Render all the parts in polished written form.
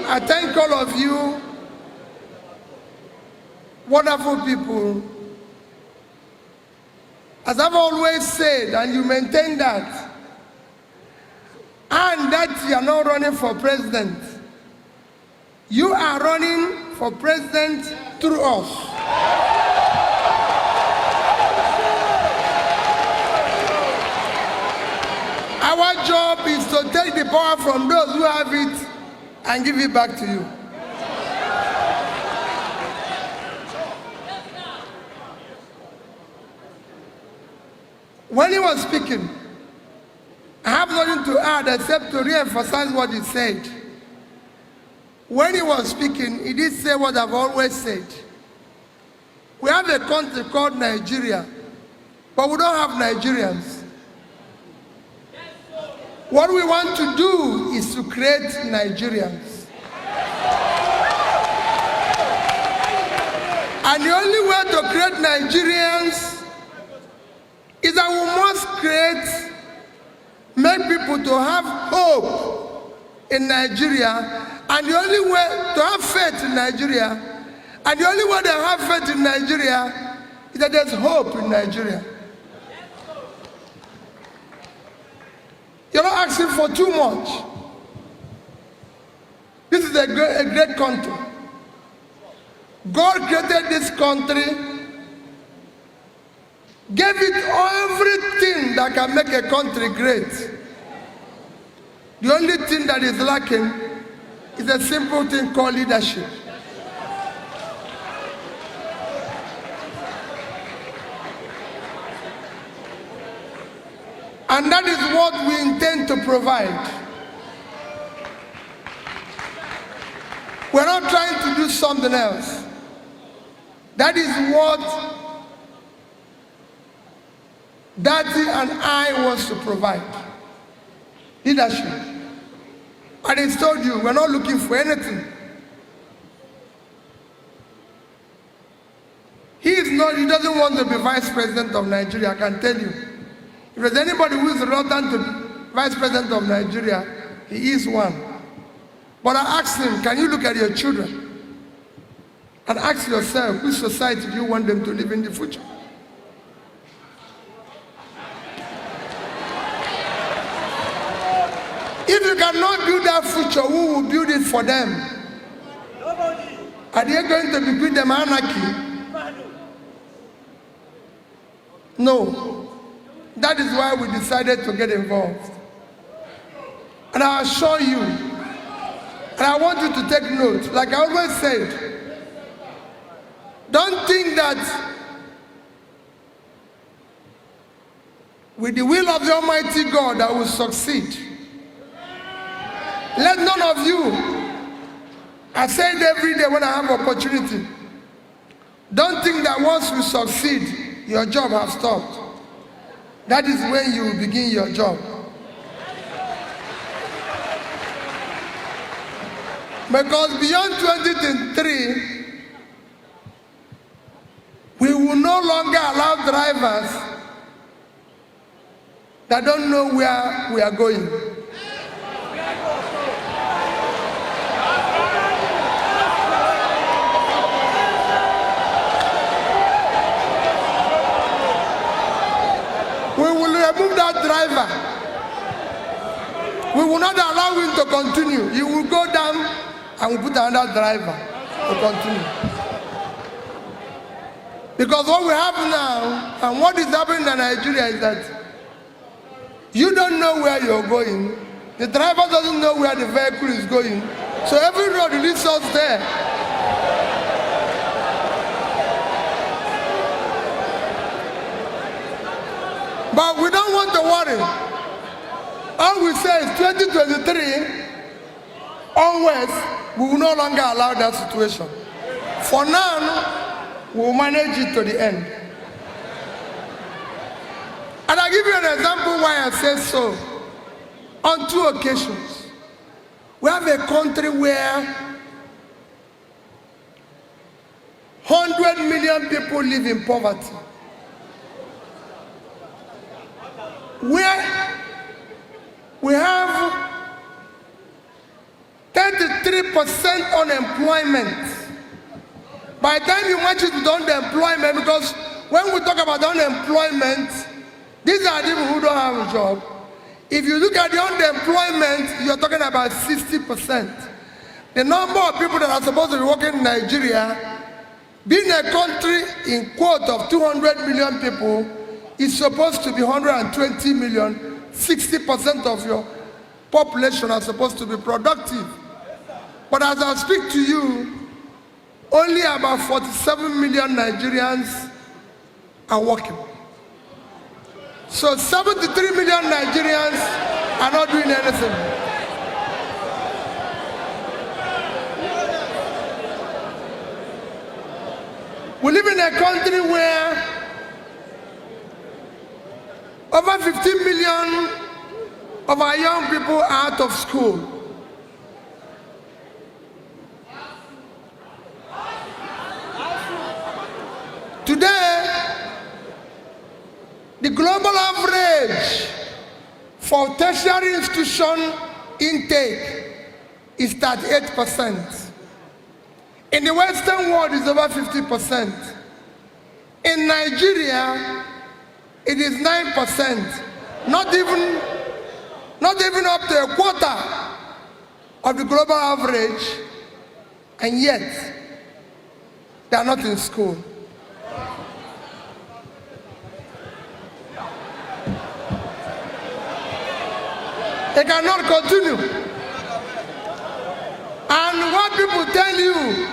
I thank all of you, wonderful people. As I've always said, and you maintain that, and that you are not running for president. You are running for president through us. Our job is to take the power from those who have it and give it back to you. When he was speaking, I have nothing to add except to re-emphasize what he said. When he was speaking, he did say what I've always said. We have a country called Nigeria, but we don't have Nigerians. What we want to do is to create Nigerians. And the only way to create Nigerians is that we must make people to have hope in Nigeria, and the only way to have faith in Nigeria, and the only way to have faith in Nigeria is that there's hope in Nigeria. You're not asking for too much. This is a great country. God created this country, gave it everything that can make a country great. The only thing that is lacking is a simple thing called leadership. And that is what we intend to provide. We're not trying to do something else. That is what Datti and I want to provide. Leadership. And he told you, we're not looking for anything. He doesn't want to be vice president of Nigeria, I can tell you. If there's anybody who is reluctant to be vice president of Nigeria, he is one. But I asked him, can you look at your children and ask yourself, which society do you want them to live in the future? If you cannot build that future, who will build it for them? Nobody. Are they going to build them anarchy? No. That is why we decided to get involved. And I assure you, and I want you to take note, like I always said, don't think that with the will of the Almighty God I will succeed. Let none of you, I say it every day when I have opportunity, don't think that once you succeed, your job has stopped. That is when you will begin your job. Because beyond 2023, we will no longer allow drivers that don't know where we are going. We will remove that driver. We will not allow him to continue. He will go down and we'll put another driver to continue. Because what we have now and what is happening in Nigeria is that you don't know where you're going. The driver doesn't know where the vehicle is going. So every road leads us there. But we don't want to worry. All we say is 2023 onwards, we will no longer allow that situation. For now, we will manage it to the end. And I'll give you an example why I say so. On 2 occasions, we have a country where 100 million people live in poverty. Where we have 33% 3% unemployment. By the time you match it with underemployment, because when we talk about unemployment, these are people who don't have a job. If you look at the unemployment, you're talking about 60%. The number of people that are supposed to be working in Nigeria, being a country in quote of 200 million people, is supposed to be 120 million. 60% of your population are supposed to be productive. But as I speak to you, only about 47 million Nigerians are working. So 73 million Nigerians are not doing anything. We live in a country where over 15 million of our young people are out of school. Today, the global average for tertiary institution intake is 38%. In the Western world, it's over 50%. In Nigeria, it is 9%. Not even up to a quarter of the global average, and yet they are not in school. They cannot continue. And what people tell you,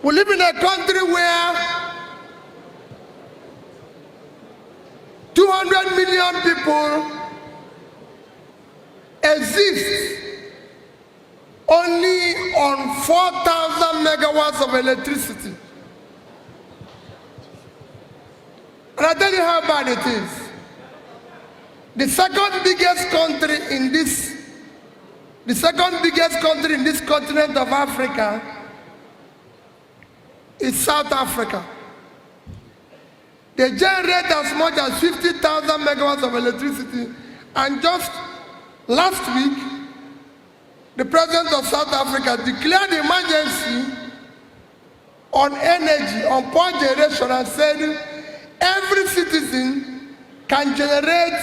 we live in a country where 200 million people exist only on 4,000 megawatts of electricity. And I tell you how bad it is. The second biggest country in this continent of Africa is South Africa. They generate as much as 50,000 megawatts of electricity. And just last week, the president of South Africa declared emergency on energy, on power generation, and said every citizen can generate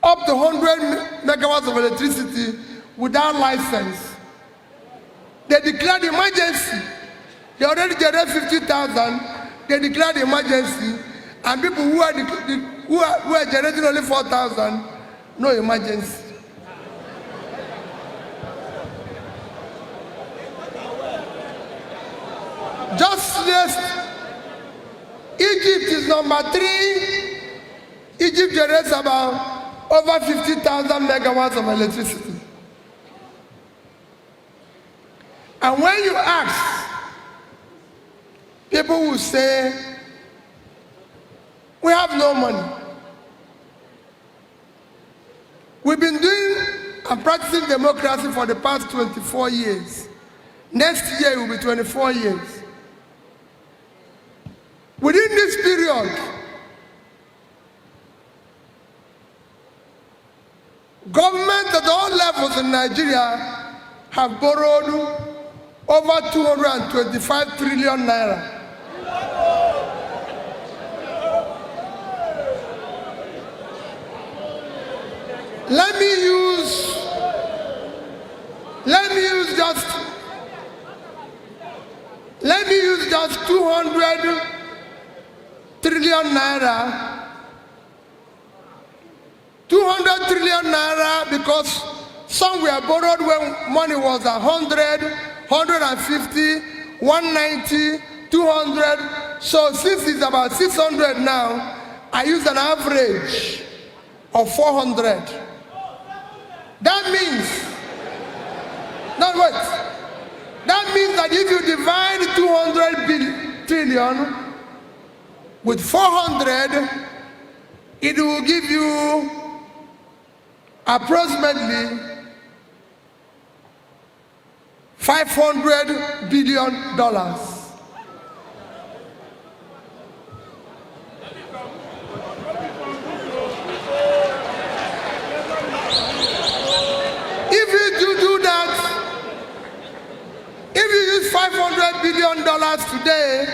up to 100 megawatts of electricity without license. They declared emergency. They already generate 50,000. They declared emergency, and people who are generating only 4,000, no emergency. Just list, Egypt is number 3. Egypt generates about over 50,000 megawatts of electricity. And when you ask, people will say, we have no money. We've been doing and practicing democracy for the past 24 years. Next year it will be 24 years. Within this period, governments at all levels in Nigeria have borrowed over 225 trillion naira. Let me use just 200 trillion naira. 200 trillion naira, because some were borrowed when money was 100, 150, 190, 200. So since it's about 600 now, I use an average of 400. That means, that means that if you divide 200 trillion with 400, it will give you approximately $500 billion. $100 billion today,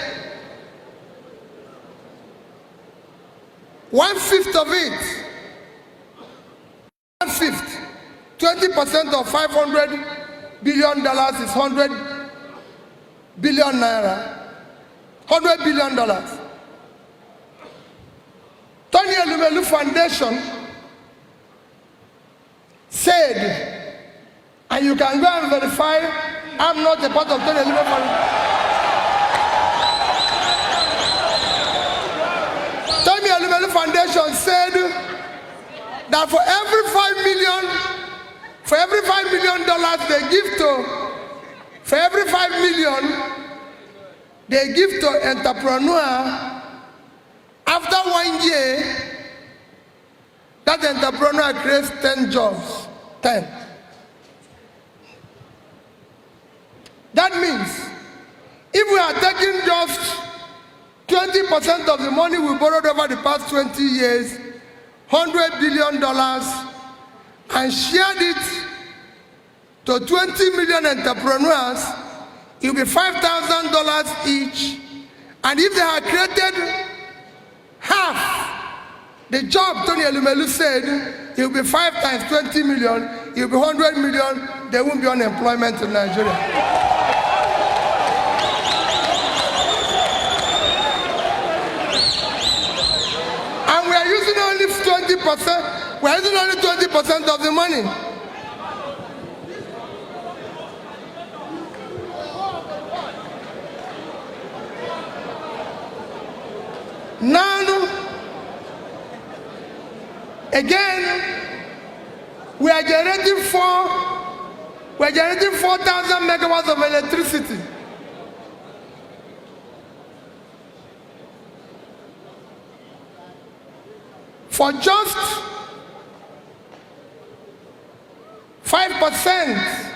1/5 of it, 1/5, 20% of $500 billion is 100 billion naira, $100 billion. Tony Elumelu Foundation said, and you can go and verify, I'm not a part of Tony Elumelu Foundation. Tony Elumelu Foundation said that for every $5 million they give to, for every $5 million they give to entrepreneur, after 1 year, that entrepreneur creates 10 jobs. 10. That means if we are taking just 20% of the money we borrowed over the past 20 years, $100 billion, and shared it to 20 million entrepreneurs, it will be $5,000 each. And if they had created half the job Tony Elumelu said, it will be 5 times 20 million, it will be 100 million, there won't be unemployment in Nigeria. And we are using only 20%, we are using only 20% of the money. Now, again, we are generating 4,000 megawatts of electricity. For just 5%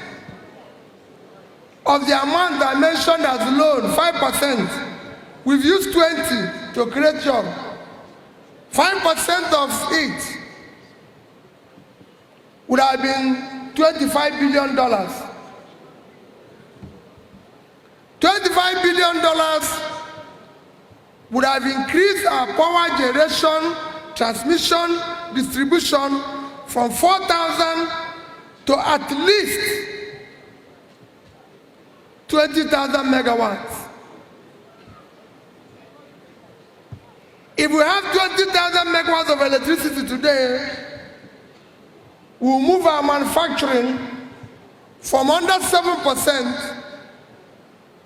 of the amount I mentioned as loan, 5%, we've used 20 to create job. 5% of it would have been $25 billion. $25 billion would have increased our power generation, transmission, distribution from 4,000 to at least 20,000 megawatts. If we have 20,000 megawatts of electricity today, we'll move our manufacturing from under 7%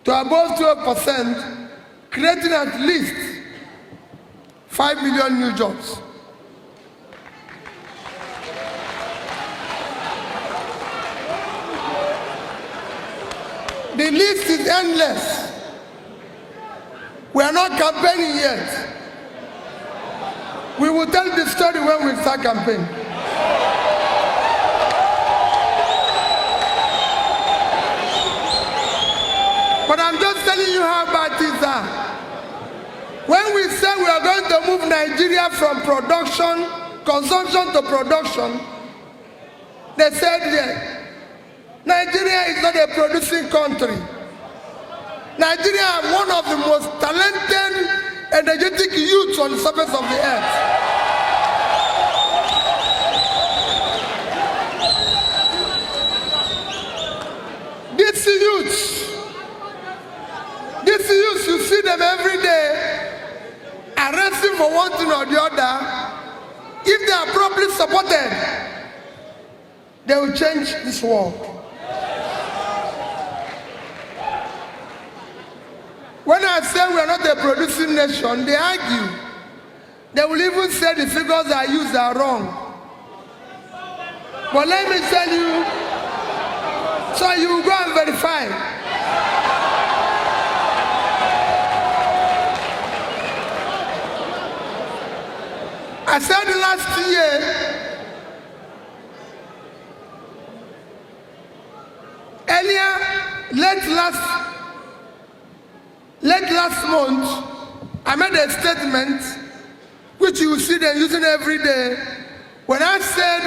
to above 12%, creating at least 5 million new jobs. The list is endless. We are not campaigning yet. We will tell the story when we start campaigning. But I'm just telling you how bad things are. When we say we are going to move Nigeria from production, consumption to production, they said, yeah, Nigeria is not a producing country. Nigeria is one of the most talented, energetic youths on the surface of the earth. These youths, you see them every day, arresting for one thing or the other. If they are properly supported, they will change this world. When I say we are not a producing nation, they argue. They will even say the figures I use are wrong. But let me tell you, so you will go and verify. I said last year, late last month, I made a statement, which you will see them using every day, when I said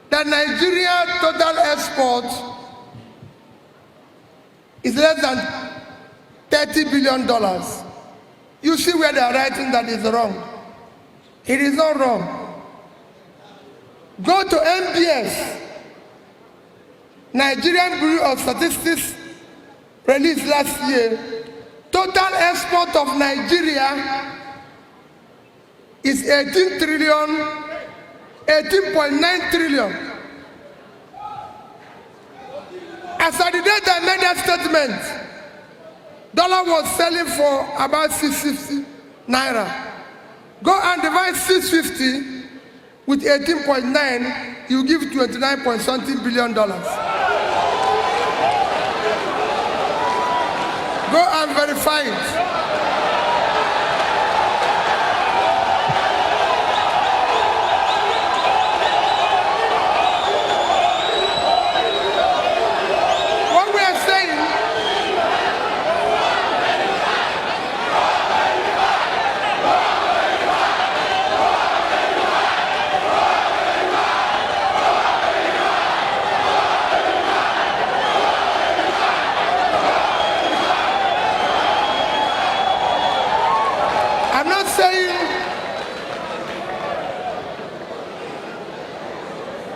that Nigeria total export is less than $30 billion. You see where they are writing that is wrong. It is not wrong. Go to MBS, Nigerian Bureau of Statistics, released last year. Total export of Nigeria is 18.9 trillion. As at the date I made that statement, dollar was selling for about 650 naira. Go and divide 650 with 18.9, you give 29 point something billion dollars. Go and verify it.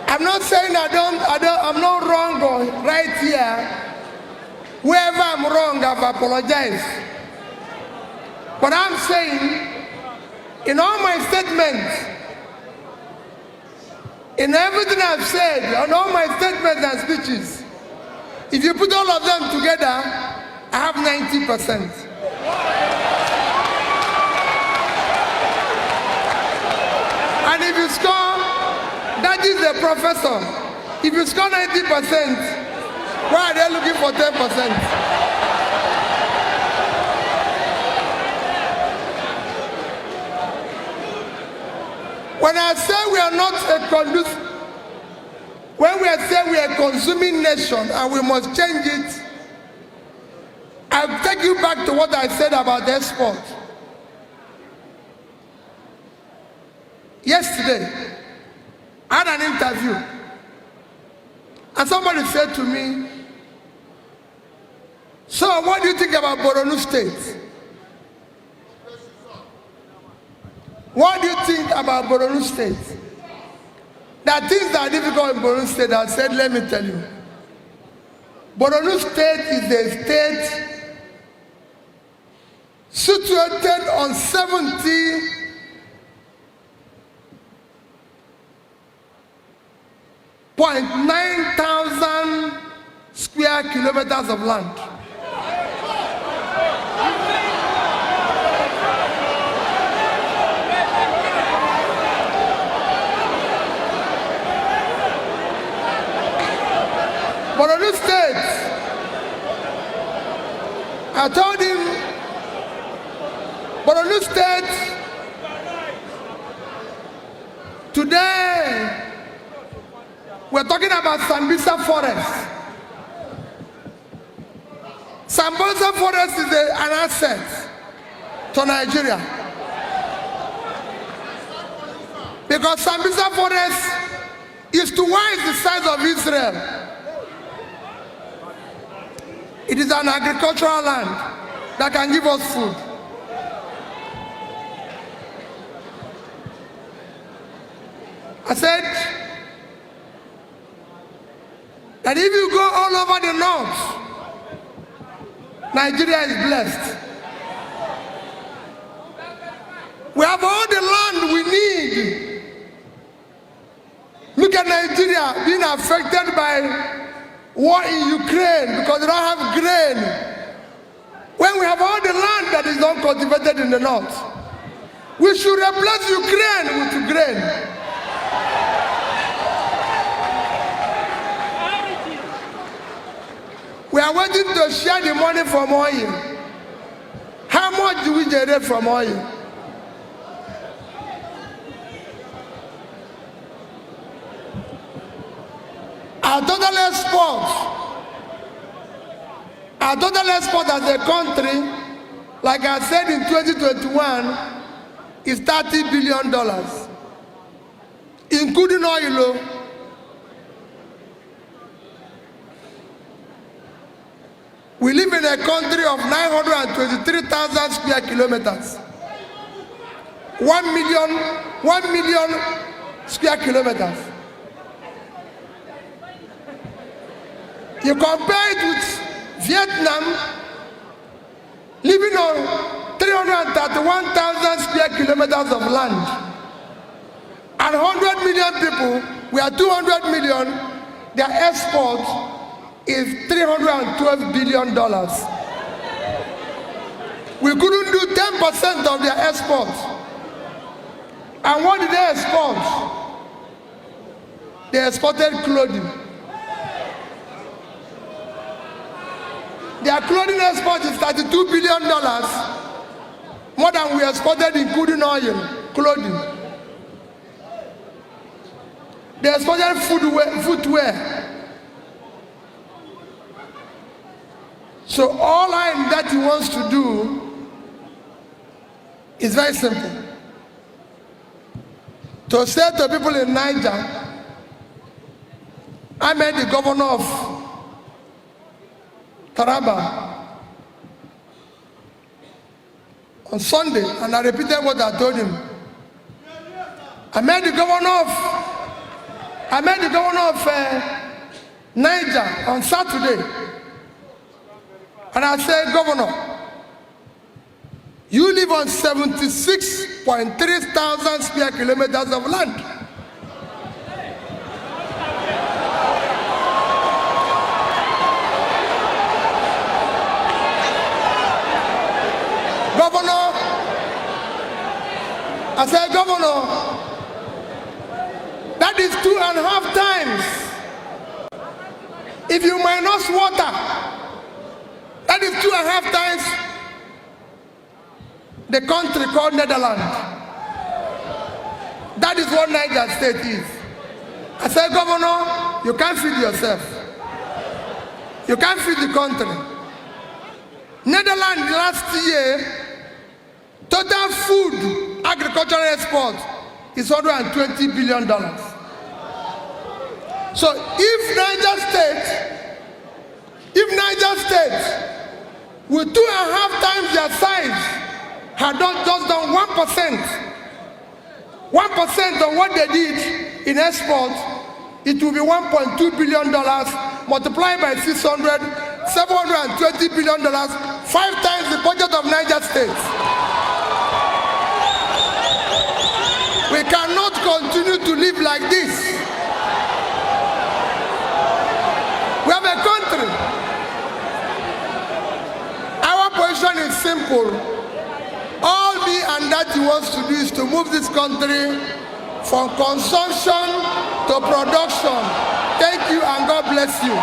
I'm not saying I'm not wrong or right here. Wherever I'm wrong, I've apologized. But I'm saying, in all my statements, in everything I've said, on all my statements and speeches, if you put all of them together, I have 90%. And if you score, that is the professor. If you score 90%, why are they looking for 10%? When I say we are not a when we say we are a consuming nation and we must change it, I'll take you back to what I said about export. Yesterday, I had an interview, and somebody said to me, "So what do you think about Borno State? What do you think about Borno State?" That things that are difficult in Borno State, I said, let me tell you. Borno State is a state situated on 70,900 square kilometers of land. Borno State, I told him, Borno State, today, we're talking about Sambisa Forest. Sambisa Forest is an asset to Nigeria. Because Sambisa Forest is twice the size of Israel. It is an agricultural land that can give us food. I said that if you go all over the north, Nigeria is blessed. We have all the land we need. Look at Nigeria being affected by war in Ukraine because they don't have grain. When we have all the land that is uncultivated in the north, we should replace Ukraine with grain. We are waiting to share the money from oil. How much do we generate from oil? Our total export as a country, like I said in 2021, is $30 billion, including oil. We live in a country of 923,000 square kilometers. 1 million square kilometers. You compare it with Vietnam, living on 331,000 square kilometers of land. And 100 million people, we are 200 million, their export is $312 billion. We couldn't do 10% of their exports. And what did they export? They exported clothing. Their clothing export is $32 billion, more than we exported including oil, clothing. They exported footwear. So all Datti wants to do is very simple. To say to people in Niger, I met the governor of Taraba on Sunday, and I repeated what I told him. I met the governor of Niger on Saturday, and I said, Governor, you live on 76.3 thousand square kilometers of land. Governor, I said, Governor, that is 2.5 times. If you minus water, that is 2.5 times the country called Netherlands. That is what Niger State is. I said, Governor, you can't feed yourself. You can't feed the country. Netherlands last year, total food agricultural export is $120 billion. So if Niger State with 2.5 times their size had just done 1% of what they did in export, it will be $1.2 billion multiplied by 600, $720 billion, 5 times the budget of Niger State. We cannot continue to live like this. We have a country. Our position is simple. All me and Datti wants to do is to move this country from consumption to production. Thank you and God bless you.